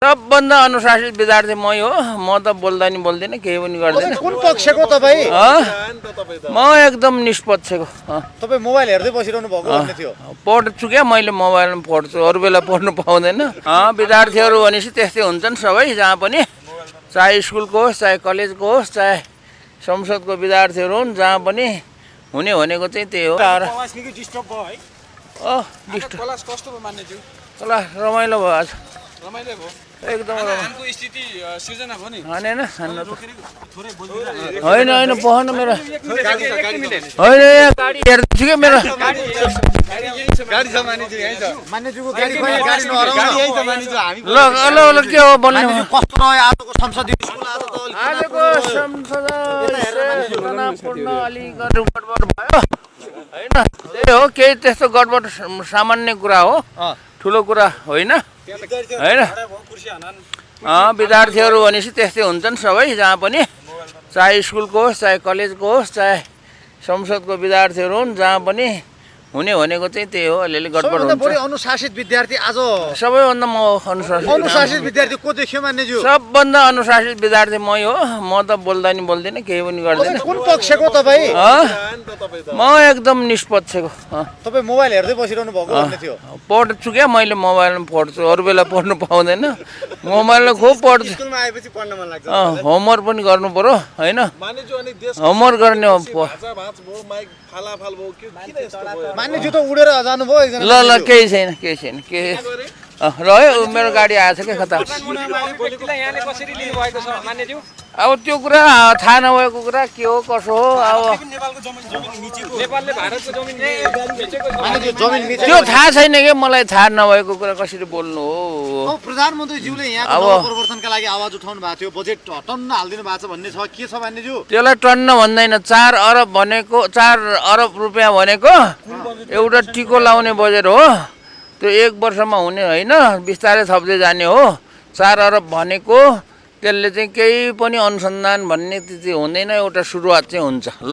सबभन्दा अनुशासित विद्यार्थी मै हो। म त बोल्दा नि बोल्दिनँ, केही पनि गर्दिनँ। कुन पक्षको तपाईँ? म एकदम निष्पक्षको। तपाईँ मोबाइल हेर्दै बसिरहनु भएको भन्ने थियो। पढ्छु क्या, मैले मोबाइलमा पढ्छु, अरू बेला पढ्नु पाउँदैन। विद्यार्थीहरू भनेपछि त्यस्तै हुन्छन् सबै, जहाँ पनि, चाहे स्कुलको होस्, चाहे कलेजको होस्, चाहे संसदको विद्यार्थीहरू हुन्, जहाँ पनि हुने भनेको चाहिँ त्यही हो। क्लास रमाइलो भयो आज, एकदम होइन होइन पहन मेरो होइन, यहाँ गाडी हेर्दैछु क्या मेरो। ल ल ल के हो भन्नु? आजको संसदीय आजको संसद तनावपूर्ण अलिक गडबड भयो होइन, त्यही हो, केही त्यस्तो गडबड सामान्य कुरा हो, ठुलो कुरा होइन होइन। विद्यार्थीहरू भनेपछि त्यस्तै हुन्छन् सबै, जहाँ पनि, चाहे स्कुलको होस्, चाहे कलेजको होस्, चाहे संसदको विद्यार्थीहरू हुन्, जहाँ पनि हुने भनेको चाहिँ त्यही हो, अलिअलि गडबड हुन्छ। अनुशासित विद्यार्थी आज सबैभन्दा म अनुशासित विद्यार्थी को देख्यो मान्यज्यू? सबभन्दा अनुशासित विद्यार्थी मै हो। म त बोल्दा नि बोल्दिनँ, केही पनि गर्दिनँ। कुन पक्षको तपाईँ? म एकदम निष्पक्षको। तपाईँ मोबाइल हेर्दै बसिरहनु भएको भन्ने थियो। पढ्छु क्या, मैले मोबाइलमा पढ्छु, अरू बेला पढ्नु पाउँदैन। मोबाइलमा खुब पढ्छु। होमवर्क पनि गर्नु पर्यो होइन, होमवर्क गर्ने हो। मान्यज्यू त उडेर जानुभयो एकजना। ल ल केही छैन, केही छैन, के रह्यो, मेरो गाडी आएछ क्या कता। अब त्यो कुरा थाहा नभएको कुरा के हो कसो हो, अब त्यो थाहा छैन क्या, मलाई थाहा नभएको कुरा कसरी बोल्नु हो। प्रधानमन्त्रीज्यूले यहाँ परिवर्तनका लागि आवाज उठाउनु भएको थियो, बजेट टन्न हालिदिनु भएको छ भन्ने छ, के छ मान्यज्यू? त्यसलाई टन्न भन्दैन, 4 अरब भनेको, 4 अरब रुपियाँ भनेको एउटा टिको लाउने बजेट हो। त्यो 1 वर्षमा हुने होइन, बिस्तारै थप्दै जाने हो। 4 अरब भनेको त्यसले चाहिँ केही पनि अनुसन्धान भन्ने त्यति हुँदैन, एउटा सुरुवात चाहिँ हुन्छ।